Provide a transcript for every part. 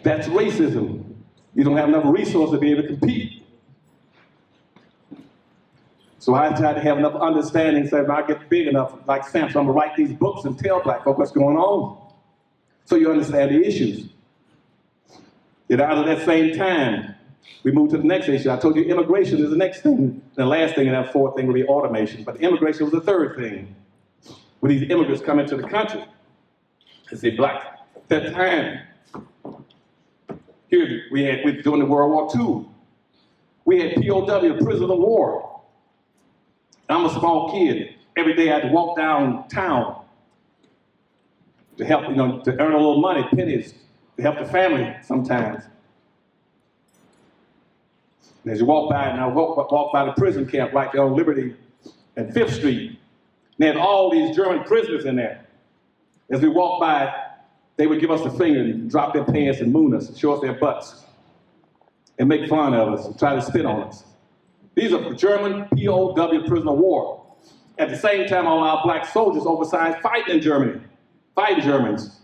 That's racism. You don't have enough resources to be able to compete. So I try to have enough understanding so when I get big enough, like Samson, I'm gonna write these books and tell black folk what's going on. So you understand the issues. Yet out of that same time, we move to the next issue. I told you immigration is the next thing. The last thing and that fourth thing will be automation. But immigration was the third thing. When these immigrants come into the country, and say black. At that time, here we during the World War II, we had POW, prisoner of war. I'm a small kid. Every day I had to walk downtown to help, to earn a little money, pennies, to help the family sometimes. And as you walk by, and I walk by the prison camp right there on Liberty and 5th Street, and they had all these German prisoners in there. As we walked by, they would give us the finger and drop their pants and moon us, and show us their butts, and make fun of us and try to spit on us. These are German POW, prisoner of war. At the same time, all our black soldiers oversized fighting in Germany, fighting Germans.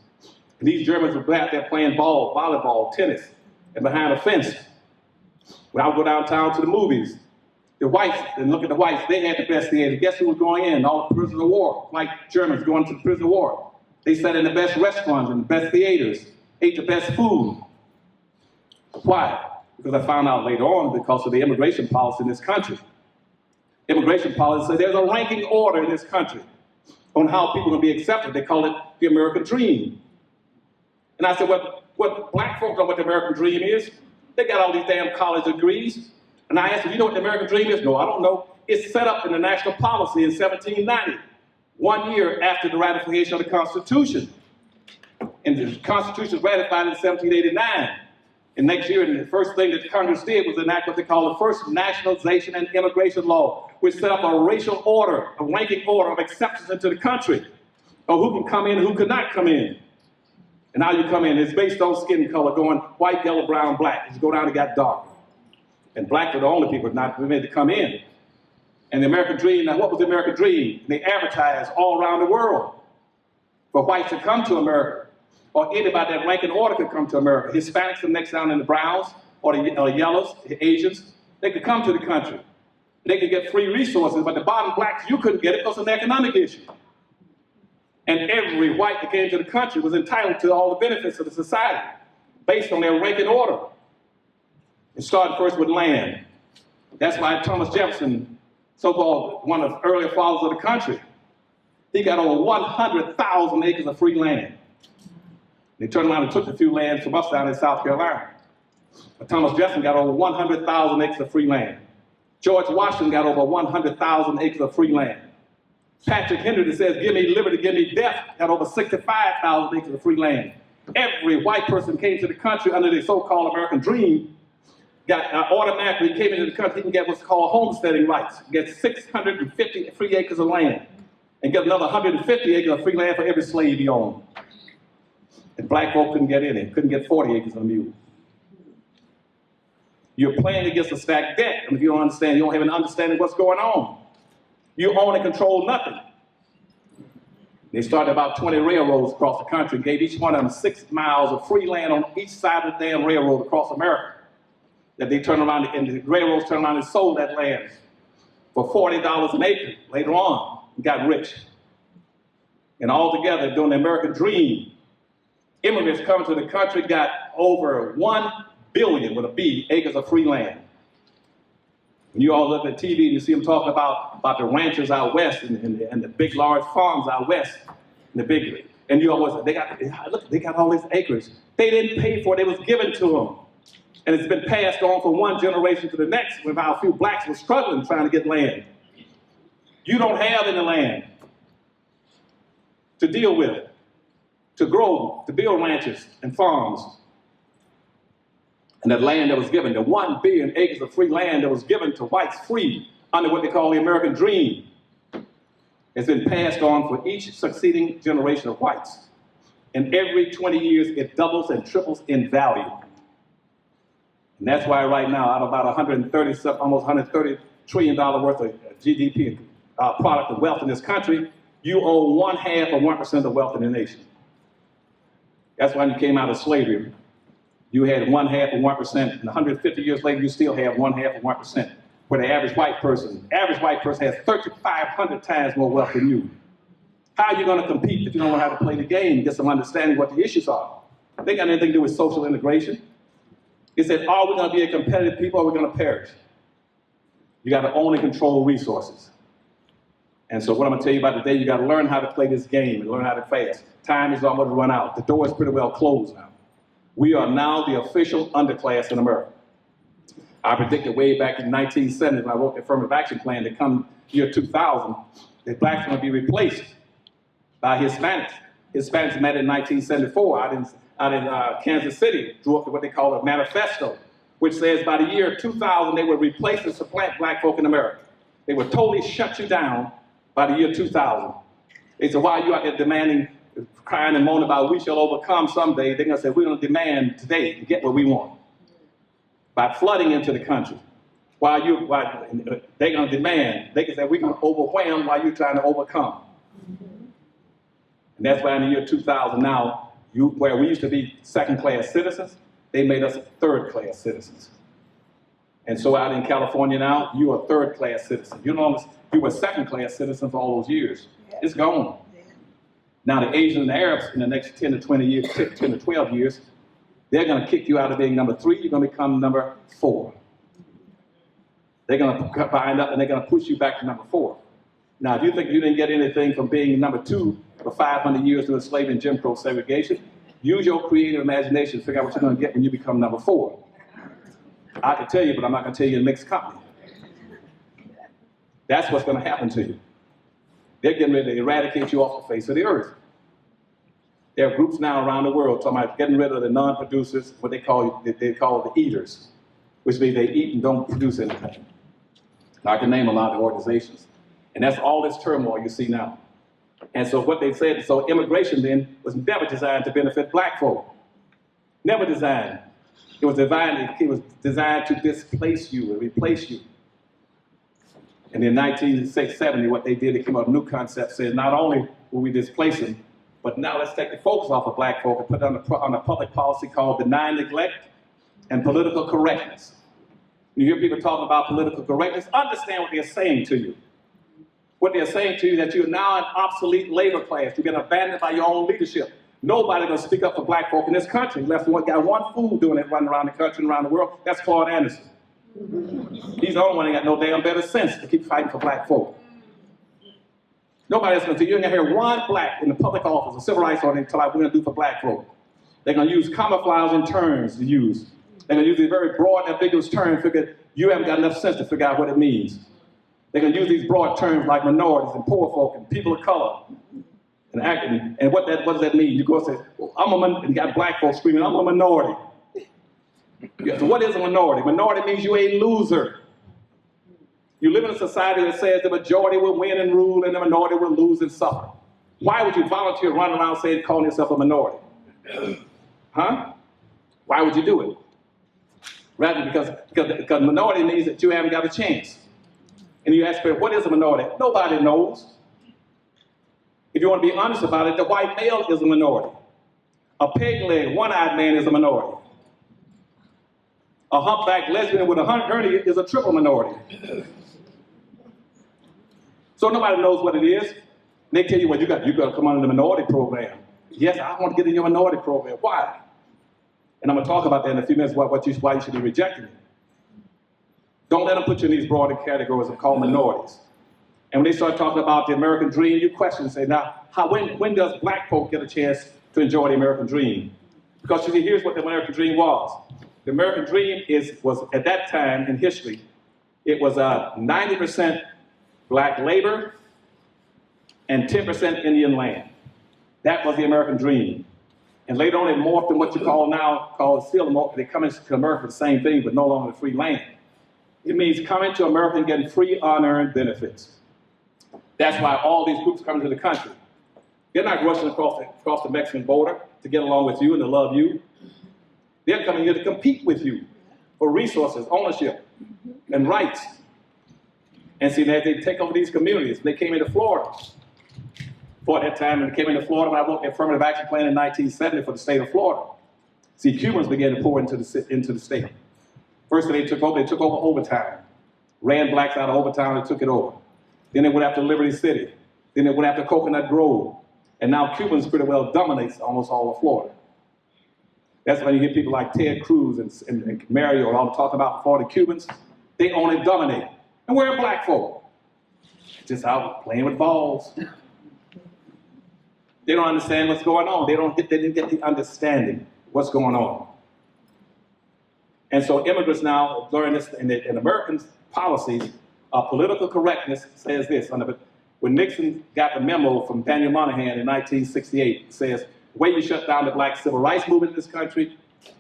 And these Germans were out there playing ball, volleyball, tennis, and behind a fence. When I would go downtown to the movies, the whites, and look at the whites, they had the best theater. Guess who was going in? All the prisoners of war, like Germans going to the prison of war. They sat in the best restaurants and the best theaters, ate the best food. Why? Because I found out later on because of the immigration policy in this country. Immigration policy said there's a ranking order in this country on how people can be accepted. They call it the American dream. And I said, well, what black folks know what the American dream is? They got all these damn college degrees. And I asked them, you know what the American dream is? No, I don't know. It's set up in the national policy in 1790, 1 year after the ratification of the Constitution. And the Constitution was ratified in 1789. And next year, the first thing that Congress did was enact what they call the first nationalization and immigration law, which set up a racial order, a ranking order of acceptance into the country, of who can come in and who could not come in. And now you come in, it's based on skin color, going white, yellow, brown, black. As you go down, it got dark. And black were the only people not permitted to come in. And the American dream, now what was the American dream? They advertised all around the world for whites to come to America, or anybody that ranking order could come to America. Hispanics, the next down in the browns, or the yellows, the Asians, they could come to the country. They could get free resources, but the bottom blacks, you couldn't get it because of an economic issue. And every white that came to the country was entitled to all the benefits of the society based on their ranking order. It started first with land. That's why Thomas Jefferson, so-called one of the earlier fathers of the country, he got over 100,000 acres of free land. They turned around and took a few lands from us down in South Carolina. But Thomas Jefferson got over 100,000 acres of free land. George Washington got over 100,000 acres of free land. Patrick Henry that says, give me liberty, give me death, got over 65,000 acres of free land. Every white person came to the country under the so-called American dream, got automatically came into the country, he can get what's called homesteading rights. Get 650 free acres of land, and get another 150 acres of free land for every slave he owned. And black folk couldn't get any, couldn't get 40 acres of a mule. You're playing against a stacked deck, and if you don't understand, you don't have an understanding of what's going on. You own and control nothing. They started about 20 railroads across the country and gave each one of them 6 miles of free land on each side of the damn railroad across America. That they turned around, and the railroads turned around and sold that land for $40 an acre later on and got rich. And all together, during the American dream, immigrants coming to the country got over 1 billion, with a B, acres of free land. When you all look at TV and you see them talking about the ranchers out west and the big, large farms out west, and you always, they got all these acres. They didn't pay for it, it was given to them. And it's been passed on from one generation to the next, when a few blacks were struggling trying to get land. You don't have any land to deal with, to grow, to build ranches and farms. And that land that was given, the 1 billion acres of free land that was given to whites free under what they call the American dream, has been passed on for each succeeding generation of whites. And every 20 years, it doubles and triples in value. And that's why right now, out of about almost $130 trillion worth of GDP product of wealth in this country, you own 1/2 of 1% of the wealth in the nation. That's why you came out of slavery. You had 1/2 of 1%, and 150 years later, you still have 1/2 of 1%. Where the average white person has 3,500 times more wealth than you. How are you going to compete if you don't know how to play the game and get some understanding what the issues are? They got anything to do with social integration. It said, are we going to be a competitive people or are we going to perish? You got to own and control resources. And so what I'm going to tell you about today, you got to learn how to play this game and learn how to fast. Time is almost run out. The door is pretty well closed now. We are now the official underclass in America. I predicted way back in the 1970s when I wrote the affirmative action plan that come year 2000, that blacks are going to be replaced by Hispanics. Hispanics met in 1974 out in Kansas City, drew up what they call a manifesto, which says by the year 2000 they would replace and supplant black folk in America. They would totally shut you down by the year 2000. They said, why are you out there demanding, crying and moaning about we shall overcome someday? They're going to say, we're going to demand today to get what we want. By flooding into the country. While they're going to demand, they can say, we're going to overwhelm while you're trying to overcome. And that's why in the year 2000 now, where we used to be second-class citizens, they made us third-class citizens. And so out in California now, you are third-class citizen. You were second-class citizen for all those years. It's gone. Now the Asians and the Arabs in the next 10 to 20 years, 10 to 12 years, they're going to kick you out of being number 3. You're going to become number 4. They're going to bind up and they're going to push you back to number 4. Now, if you think you didn't get anything from being number 2 for 500 years through slavery and Jim Crow segregation, use your creative imagination to figure out what you're going to get when you become number 4. I can tell you, but I'm not going to tell you in mixed company. That's what's going to happen to you. They're getting ready to eradicate you off the face of the earth. There are groups now around the world talking about getting rid of the non-producers, what they call the eaters, which means they eat and don't produce anything. Now, I can name a lot of organizations. And that's all this turmoil you see now. And so what they said, so immigration then was never designed to benefit black folk. Never designed. It was designed to displace you and replace you. And in 1970, what they did, they came up with a new concept, said not only will we displace them, but now let's take the focus off of black folk and put it on a public policy called benign neglect and political correctness. You hear people talking about political correctness, understand what they're saying to you. What they're saying to you is that you're now an obsolete labor class. You've been abandoned by your own leadership. Nobody's going to speak up for black folk in this country unless one got one fool doing it running around the country and around the world. That's Claude Anderson. He's the only one that got no damn better sense to keep fighting for black folk. Nobody's going to do. You're going to hear one black in the public office, a civil rights order, tell us we're going to do for black folk. They're going to use camouflaging terms to use. They're going to use these very broad and ambiguous terms. Figure you haven't got enough sense to figure out what it means. They're going to use these broad terms like minorities and poor folk and people of color. And what does that mean? You go and say, well, and you got black folks screaming, I'm a minority. So what is a minority? Minority means you're a loser. You live in a society that says the majority will win and rule and the minority will lose and suffer. Why would you volunteer run around saying, calling yourself a minority? Huh? Why would you do it? Rather because minority means that you haven't got a chance. And you ask people, what is a minority? Nobody knows. If you want to be honest about it, the white male is a minority. A peg-legged, one-eyed man is a minority. A humpback lesbian with a hernia is a triple minority. So nobody knows what it is. They tell you, well, you got to come on the minority program. Yes, I want to get in your minority program. Why? And I'm going to talk about that in a few minutes, why you should be rejecting it. Don't let them put you in these broader categories called minorities. And when they start talking about the American dream, you question and say, now, when does black folk get a chance to enjoy the American dream? Because you see, here's what the American dream was. The American dream was at that time in history, it was 90% black labor and 10% Indian land. That was the American dream. And later on, it morphed in what you call now, they come into America the same thing, but no longer free land. It means coming to America and getting free unearned benefits. That's why all these groups come into the country. They're not rushing across the Mexican border to get along with you and to love you. They're coming here to compete with you for resources, ownership, and rights. And see, they take over these communities. They came into Florida for that time, and they came into Florida when I wrote the affirmative action plan in 1970 for the state of Florida. See, Cubans began to pour into the state. First thing they took over overtime. Ran blacks out of overtime and took it over. Then they went after Liberty City. Then they went after Coconut Grove. And now Cubans pretty well dominates almost all of Florida. That's why you hear people like Ted Cruz and Mario all talking about Florida Cubans. They own and dominate. And where are black folk? Just out playing with balls. They don't understand what's going on. They didn't get the understanding what's going on. And so immigrants now learn this, and American policies, political correctness says this. When Nixon got the memo from Daniel Moynihan in 1968, it says, the way you shut down the black civil rights movement in this country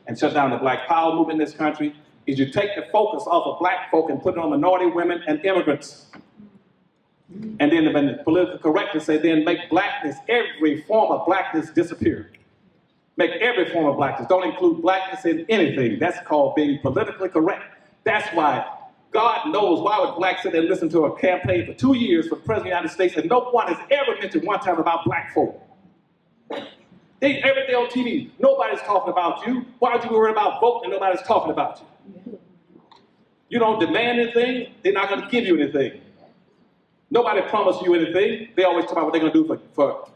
and shut down the black power movement in this country is you take the focus off of black folk and put it on minority women and immigrants. And then the political correctness say, then make blackness, every form of blackness disappear. Make every form of blackness. Don't include blackness in anything. That's called being politically correct. That's why God knows why would blacks sit there and listen to a campaign for 2 years for the President of the United States and no one has ever mentioned one time about black folk. Every day on TV, nobody's talking about you. Why would you be worried about voting and nobody's talking about you? You don't demand anything, they're not going to give you anything. Nobody promised you anything. They always talk about what they're going to do for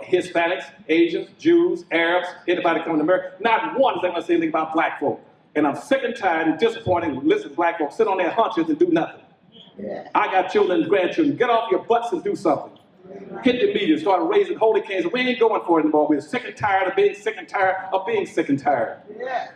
Hispanics, Asians, Jews, Arabs, anybody coming to America. Not one is ever going to say anything about black folk. And I'm sick and tired and disappointed to listen to black folks sit on their hunches and do nothing. Yeah. I got children and grandchildren. Get off your butts and do something. Hit the media, start raising holy cans. We ain't going for it anymore. We're sick and tired of being sick and tired of being sick and tired. Yeah.